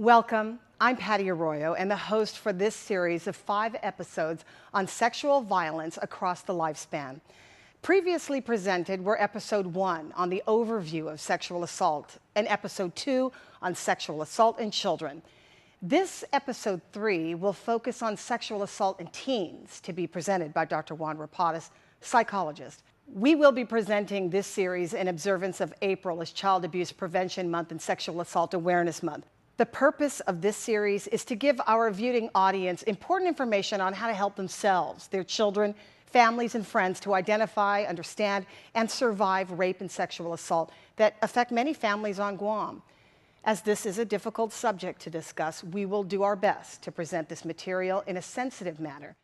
Welcome. I'm Patty Arroyo and the host for this series of 5 episodes on sexual violence across the lifespan. Previously presented were Episode 1 on the overview of sexual assault and Episode 2 on sexual assault in children. This Episode 3 will focus on sexual assault in teens, to be presented by Dr. Juan Rapadas, psychologist. We will be presenting this series in observance of April as Child Abuse Prevention Month and Sexual Assault Awareness Month. The purpose of this series is to give our viewing audience important information on how to help themselves, their children, families, and friends to identify, understand, and survive rape and sexual assault that affect many families on Guam. As this is a difficult subject to discuss, we will do our best to present this material in a sensitive manner.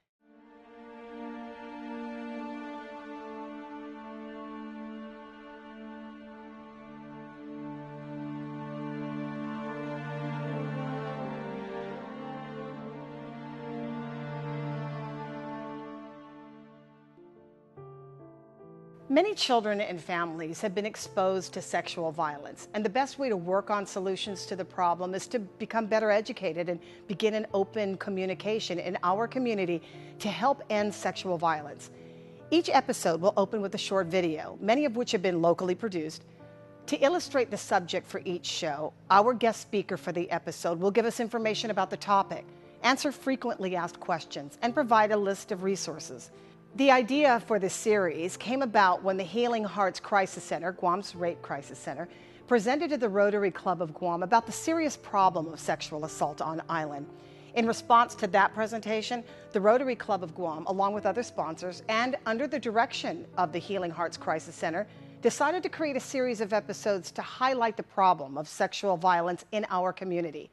Many children and families have been exposed to sexual violence, and the best way to work on solutions to the problem is to become better educated and begin an open communication in our community to help end sexual violence. Each episode will open with a short video, many of which have been locally produced. To illustrate the subject for each show, our guest speaker for the episode will give us information about the topic, answer frequently asked questions, and provide a list of resources. The idea for this series came about when the Healing Hearts Crisis Center, Guam's Rape Crisis Center, presented to the Rotary Club of Guam about the serious problem of sexual assault on island. In response to that presentation, the Rotary Club of Guam, along with other sponsors and under the direction of the Healing Hearts Crisis Center, decided to create a series of episodes to highlight the problem of sexual violence in our community.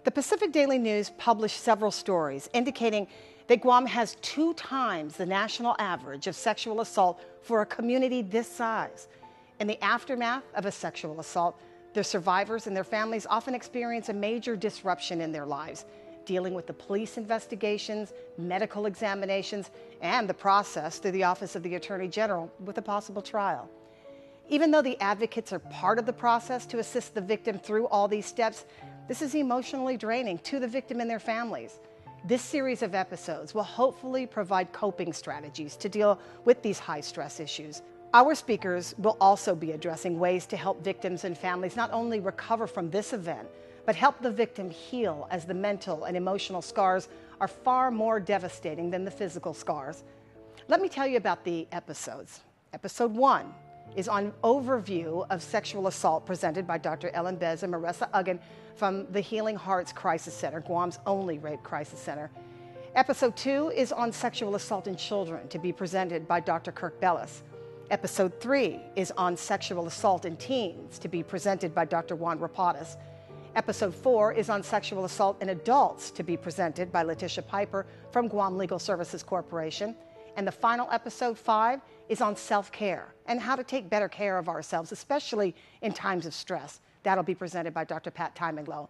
The Pacific Daily News published several stories indicating that Guam has 2 times the national average of sexual assault for a community this size. In the aftermath of a sexual assault, the survivors and their families often experience a major disruption in their lives, dealing with the police investigations, medical examinations, and the process through the Office of the Attorney General with a possible trial. Even though the advocates are part of the process to assist the victim through all these steps, this is emotionally draining to the victim and their families. This series of episodes will hopefully provide coping strategies to deal with these high-stress issues. Our speakers will also be addressing ways to help victims and families not only recover from this event, but help the victim heal, as the mental and emotional scars are far more devastating than the physical scars. Let me tell you about the episodes. Episode 1 is on overview of sexual assault, presented by Dr. Ellen Bez and Marissa Uggan from the Healing Hearts Crisis Center, Guam's only rape crisis center. Episode 2 is on sexual assault in children, to be presented by Dr. Kirk Bellis. Episode 3 is on sexual assault in teens, to be presented by Dr. Juan Rapadas. Episode 4 is on sexual assault in adults, to be presented by Letitia Piper from Guam Legal Services Corporation. And the final episode, 5, is on self-care and how to take better care of ourselves, especially in times of stress. That'll be presented by Dr. Pat Timinglow.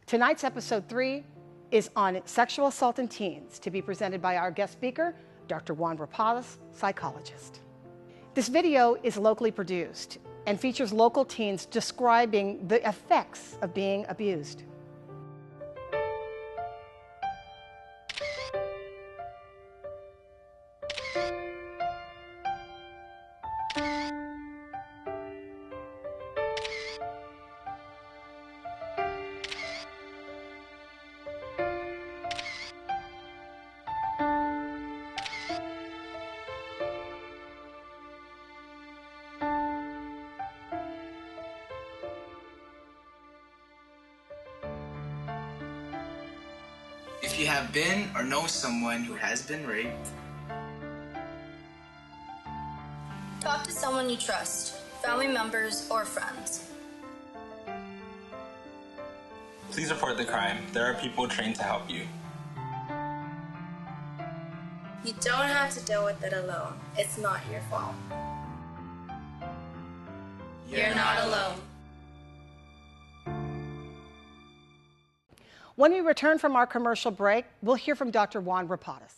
Tonight's episode 3 is on sexual assault in teens, to be presented by our guest speaker, Dr. Juan Rapadas, psychologist. This video is locally produced and features local teens describing the effects of being abused. If you have been or know someone who has been raped, talk to someone you trust, family members or friends. Please report the crime. There are people trained to help you. You don't have to deal with it alone. It's not your fault. You're not alone. When we return from our commercial break, we'll hear from Dr. Juan Rapadas.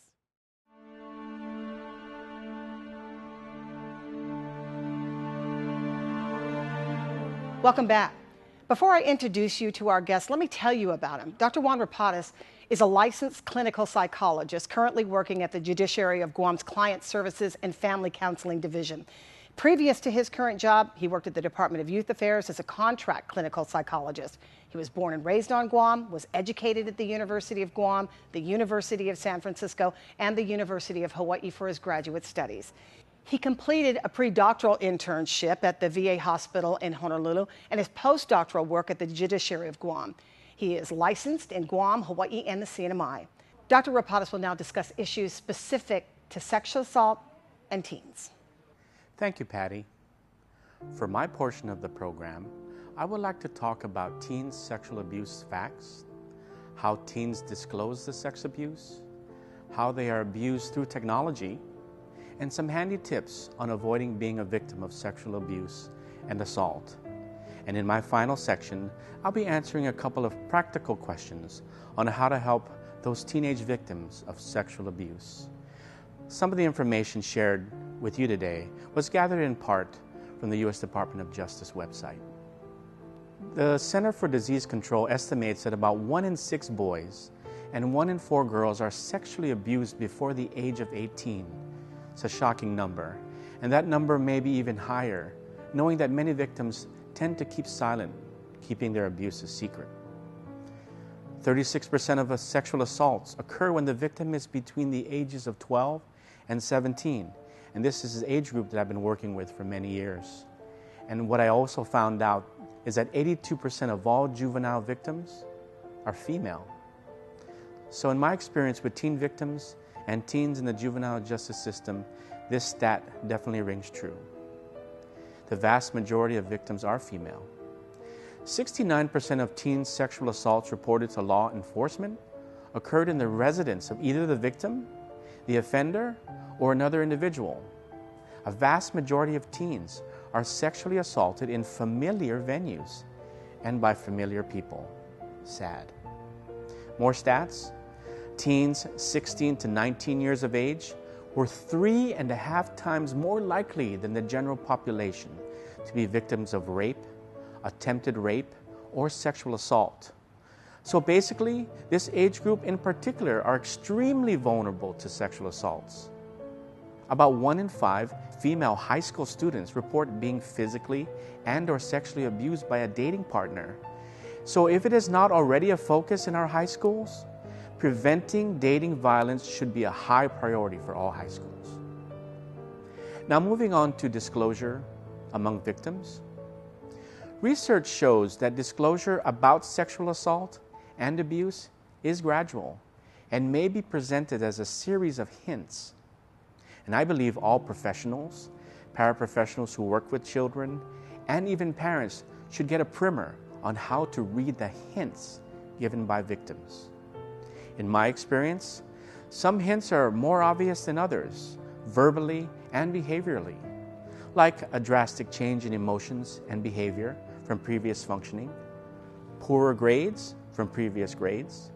Welcome back. Before I introduce you to our guest, let me tell you about him. Dr. Juan Rapadas is a licensed clinical psychologist currently working at the Judiciary of Guam's Client Services and Family Counseling Division. Previous to his current job, he worked at the Department of Youth Affairs as a contract clinical psychologist. He was born and raised on Guam, was educated at the University of Guam, the University of San Francisco, and the University of Hawaii for his graduate studies. He completed a pre-doctoral internship at the VA hospital in Honolulu and his postdoctoral work at the Judiciary of Guam. He is licensed in Guam, Hawaii, and the CNMI. Dr. Rapadas will now discuss issues specific to sexual assault and teens. Thank you, Patty. For my portion of the program, I would like to talk about teens' sexual abuse facts, how teens disclose the sex abuse, how they are abused through technology, and some handy tips on avoiding being a victim of sexual abuse and assault. And in my final section, I'll be answering a couple of practical questions on how to help those teenage victims of sexual abuse. Some of the information shared with you today was gathered in part from the U.S. Department of Justice website. The Center for Disease Control estimates that about 1 in 6 boys and 1 in 4 girls are sexually abused before the age of 18. It's a shocking number, and that number may be even higher, knowing that many victims tend to keep silent, keeping their abuse a secret. 36% of sexual assaults occur when the victim is between the ages of 12 and 17, and this is the age group that I've been working with for many years. And what I also found out is that 82% of all juvenile victims are female. So in my experience with teen victims and teens in the juvenile justice system, this stat definitely rings true. The vast majority of victims are female. 69% of teen sexual assaults reported to law enforcement occurred in the residence of either the victim, the offender, or another individual. A vast majority of teens are sexually assaulted in familiar venues and by familiar people. Sad. More stats. Teens 16 to 19 years of age were 3.5 times more likely than the general population to be victims of rape, attempted rape, or sexual assault. So basically, this age group in particular are extremely vulnerable to sexual assaults. About 1 in 5 female high school students report being physically and/or sexually abused by a dating partner. So if it is not already a focus in our high schools, preventing dating violence should be a high priority for all high schools. Now moving on to disclosure among victims. Research shows that disclosure about sexual assault and abuse is gradual and may be presented as a series of hints. And I believe all professionals, paraprofessionals who work with children, and even parents should get a primer on how to read the hints given by victims. In my experience, some hints are more obvious than others, verbally and behaviorally, like a drastic change in emotions and behavior from previous functioning, poorer grades from previous grades.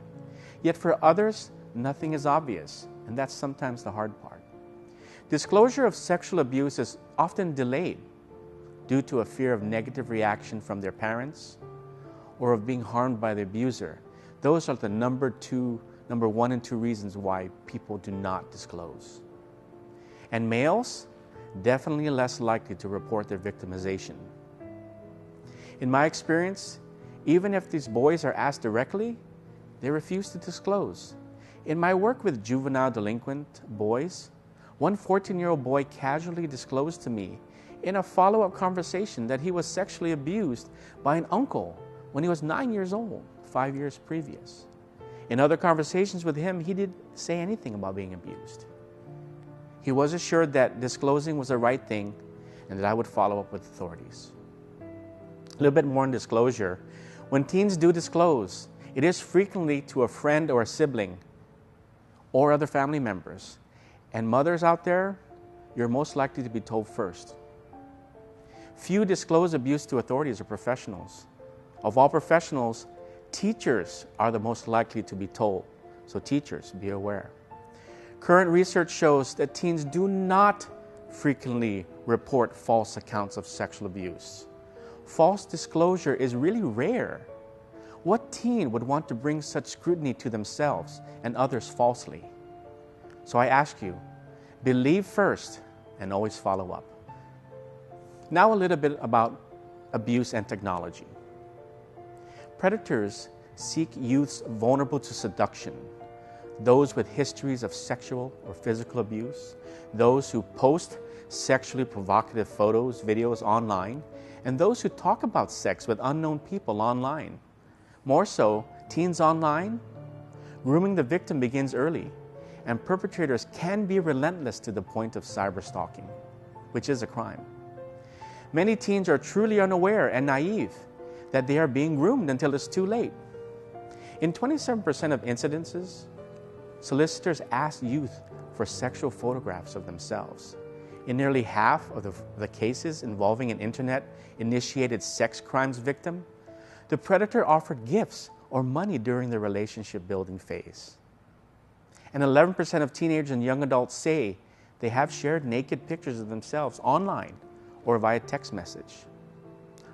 Yet for others, nothing is obvious, and that's sometimes the hard part. Disclosure of sexual abuse is often delayed due to a fear of negative reaction from their parents or of being harmed by the abuser. Those are the number 1 and 2 reasons why people do not disclose. And males, definitely less likely to report their victimization. In my experience, even if these boys are asked directly, they refuse to disclose. In my work with juvenile delinquent boys, one 14-year-old boy casually disclosed to me in a follow-up conversation that he was sexually abused by an uncle when he was 9 years old, 5 years previous. In other conversations with him, he didn't say anything about being abused. He was assured that disclosing was the right thing and that I would follow up with authorities. A little bit more on disclosure. When teens do disclose, it is frequently to a friend or a sibling or other family members. And mothers out there, you're most likely to be told first. Few disclose abuse to authorities or professionals. Of all professionals, teachers are the most likely to be told. So teachers, be aware. Current research shows that teens do not frequently report false accounts of sexual abuse. false disclosure is really rare. What teen would want to bring such scrutiny to themselves and others falsely? So I ask you, believe first and always follow up. Now a little bit about abuse and technology. Predators seek youths vulnerable to seduction, those with histories of sexual or physical abuse, those who post sexually provocative photos, videos online, and those who talk about sex with unknown people online. More so, teens online, grooming the victim begins early, and perpetrators can be relentless to the point of cyberstalking, which is a crime. Many teens are truly unaware and naive that they are being groomed until it's too late. In 27% of incidences, solicitors ask youth for sexual photographs of themselves. In nearly half of the cases involving an internet-initiated sex crimes victim, the predator offered gifts or money during the relationship building phase. And 11% of teenagers and young adults say they have shared naked pictures of themselves online or via text message.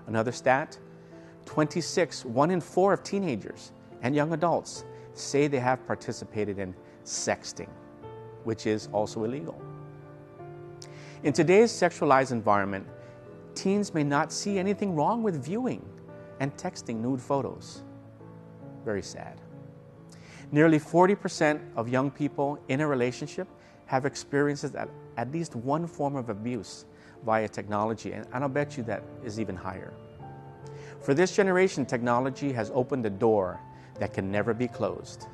Another stat, 1 in 4 of teenagers and young adults say they have participated in sexting, which is also illegal. In today's sexualized environment, teens may not see anything wrong with viewing and texting nude photos. Very sad. Nearly 40% of young people in a relationship have experienced at least one form of abuse via technology, and I'll bet you that is even higher. For this generation, technology has opened a door that can never be closed.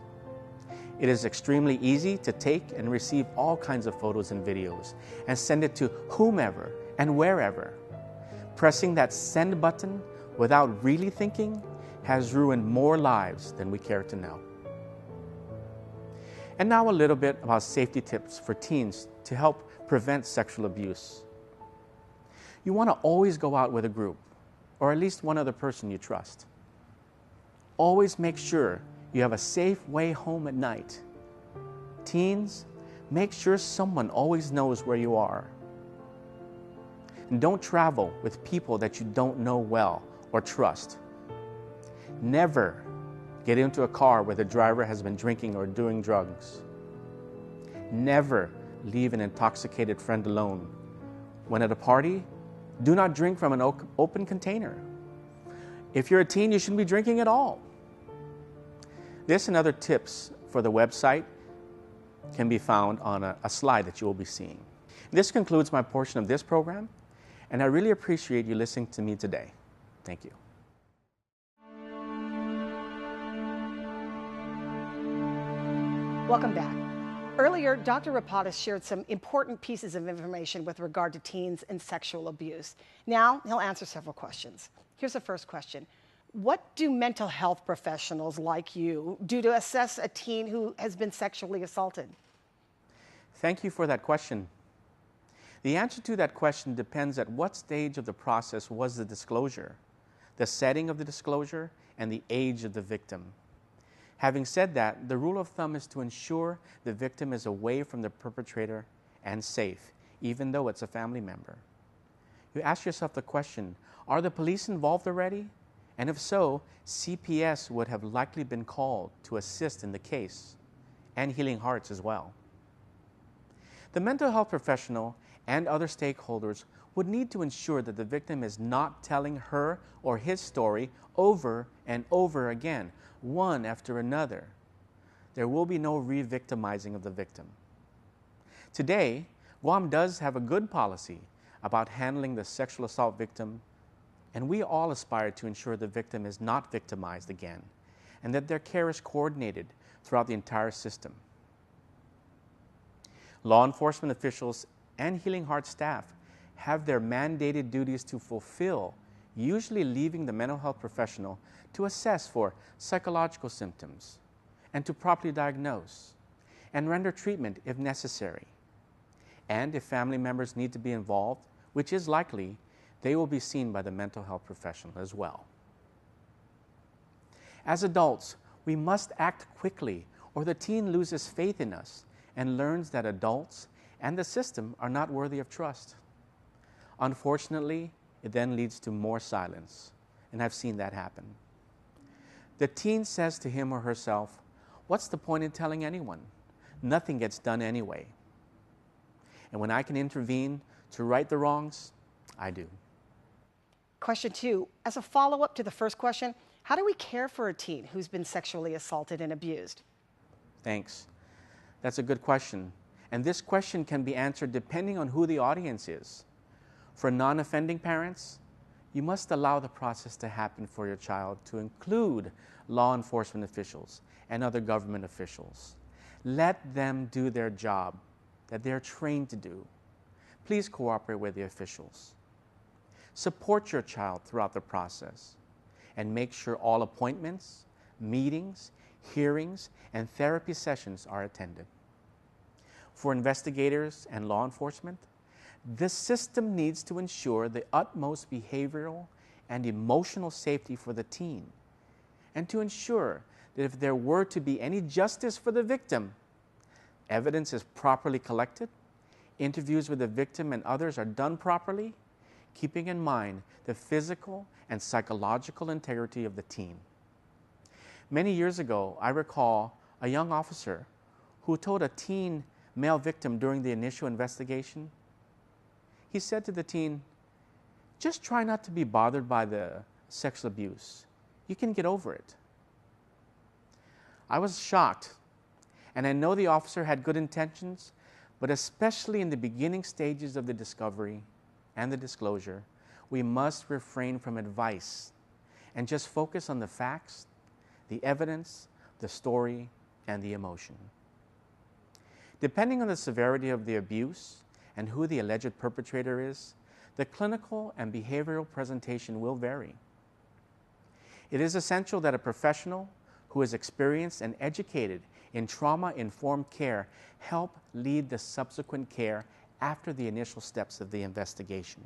It is extremely easy to take and receive all kinds of photos and videos and send it to whomever and wherever. Pressing that send button without really thinking has ruined more lives than we care to know. And now a little bit about safety tips for teens to help prevent sexual abuse. You want to always go out with a group, or at least one other person you trust. Always make sure you have a safe way home at night. Teens, make sure someone always knows where you are. And don't travel with people that you don't know well or trust. Never get into a car where the driver has been drinking or doing drugs. Never leave an intoxicated friend alone. When at a party, do not drink from an open container. If you're a teen, you shouldn't be drinking at all. This and other tips for the website can be found on a slide that you will be seeing. This concludes my portion of this program, and I really appreciate you listening to me today. Thank you. Welcome back. Earlier, Dr. Rapadas shared some important pieces of information with regard to teens and sexual abuse. Now, he'll answer several questions. Here's the first question. What do mental health professionals like you do to assess a teen who has been sexually assaulted? Thank you for that question. The answer to that question depends at what stage of the process was the disclosure, the setting of the disclosure, and the age of the victim. Having said that, the rule of thumb is to ensure the victim is away from the perpetrator and safe, even though it's a family member. You ask yourself the question, are the police involved already? And if so, CPS would have likely been called to assist in the case, and Healing Hearts as well. The mental health professional and other stakeholders would need to ensure that the victim is not telling her or his story over and over again, one after another. There will be no re-victimizing of the victim. Today, Guam does have a good policy about handling the sexual assault victim, and we all aspire to ensure the victim is not victimized again, and that their care is coordinated throughout the entire system. Law enforcement officials and Healing Hearts staff have their mandated duties to fulfill, usually leaving the mental health professional to assess for psychological symptoms and to properly diagnose and render treatment if necessary. And if family members need to be involved, which is likely, they will be seen by the mental health professional as well. As adults, we must act quickly or the teen loses faith in us and learns that adults and the system are not worthy of trust. Unfortunately, it then leads to more silence, and I've seen that happen. The teen says to him or herself, "What's the point in telling anyone? Nothing gets done anyway." And when I can intervene to right the wrongs, I do. Question 2, as a follow-up to the first question, how do we care for a teen who's been sexually assaulted and abused? Thanks. That's a good question. And this question can be answered depending on who the audience is. For non-offending parents, you must allow the process to happen for your child to include law enforcement officials and other government officials. Let them do their job that they're trained to do. Please cooperate with the officials. Support your child throughout the process and make sure all appointments, meetings, hearings, and therapy sessions are attended. For investigators and law enforcement, this system needs to ensure the utmost behavioral and emotional safety for the teen, and to ensure that if there were to be any justice for the victim, evidence is properly collected, interviews with the victim and others are done properly, keeping in mind the physical and psychological integrity of the teen. Many years ago, I recall a young officer who told a teen male victim during the initial investigation, he said to the teen, "Just try not to be bothered by the sexual abuse. You can get over it." I was shocked, and I know the officer had good intentions, but especially in the beginning stages of the discovery and the disclosure, we must refrain from advice and just focus on the facts, the evidence, the story, and the emotion. Depending on the severity of the abuse and who the alleged perpetrator is, the clinical and behavioral presentation will vary. It is essential that a professional who is experienced and educated in trauma-informed care help lead the subsequent care after the initial steps of the investigation.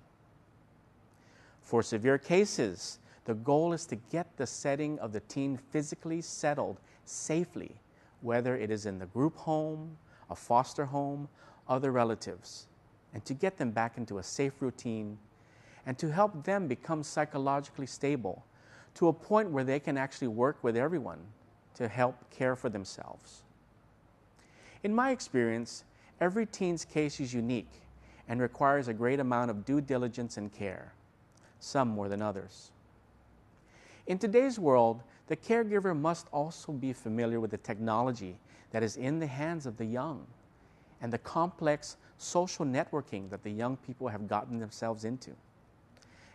For severe cases, the goal is to get the setting of the teen physically settled safely, whether it is in the group home, a foster home, other relatives, and to get them back into a safe routine and to help them become psychologically stable to a point where they can actually work with everyone to help care for themselves. In my experience, every teen's case is unique and requires a great amount of due diligence and care, some more than others. In today's world, the caregiver must also be familiar with the technology that is in the hands of the young and the complex social networking that the young people have gotten themselves into.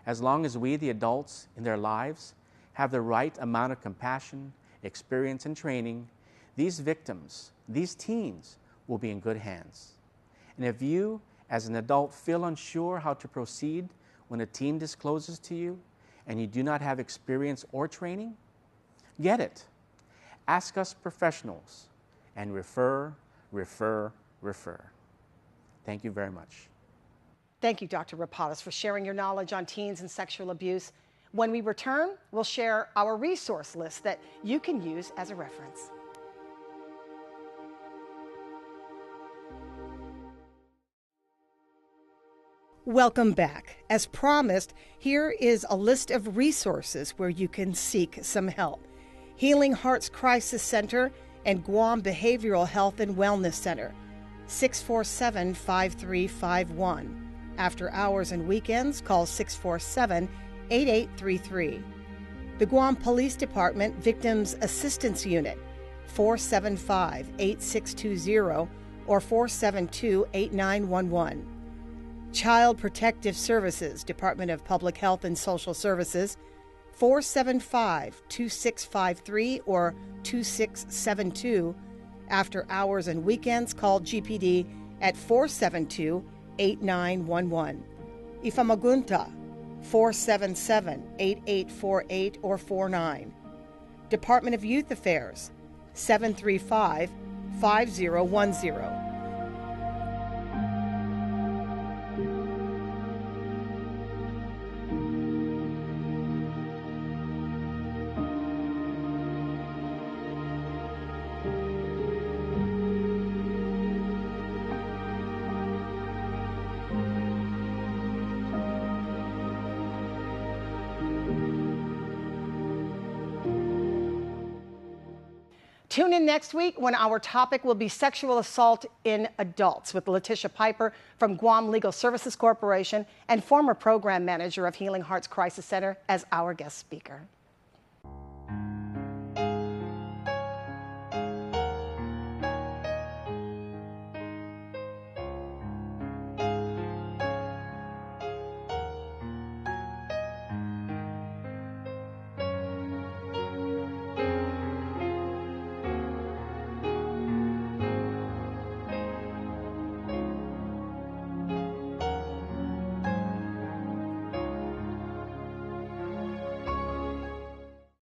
As long as we, the adults in their lives, have the right amount of compassion, experience, and training, these victims, these teens, will be in good hands. And if you, as an adult, feel unsure how to proceed when a teen discloses to you and you do not have experience or training, get it. Ask us professionals and refer. Thank you very much. Thank you, Dr. Rapadas, for sharing your knowledge on teens and sexual abuse. When we return, we'll share our resource list that you can use as a reference. Welcome back. As promised, here is a list of resources where you can seek some help. Healing Hearts Crisis Center and Guam Behavioral Health and Wellness Center, 647-5351. After hours and weekends, call 647-8833. The Guam Police Department Victims Assistance Unit, 475-8620 or 472-8911. Child Protective Services, Department of Public Health and Social Services, 475-2653 or 2672. After hours and weekends, call GPD at 472-8911. Ifamagunta, 477-8848 or 49. Department of Youth Affairs, 735-5010. Tune in next week when our topic will be sexual assault in adults with Letitia Piper from Guam Legal Services Corporation and former program manager of Healing Hearts Crisis Center as our guest speaker.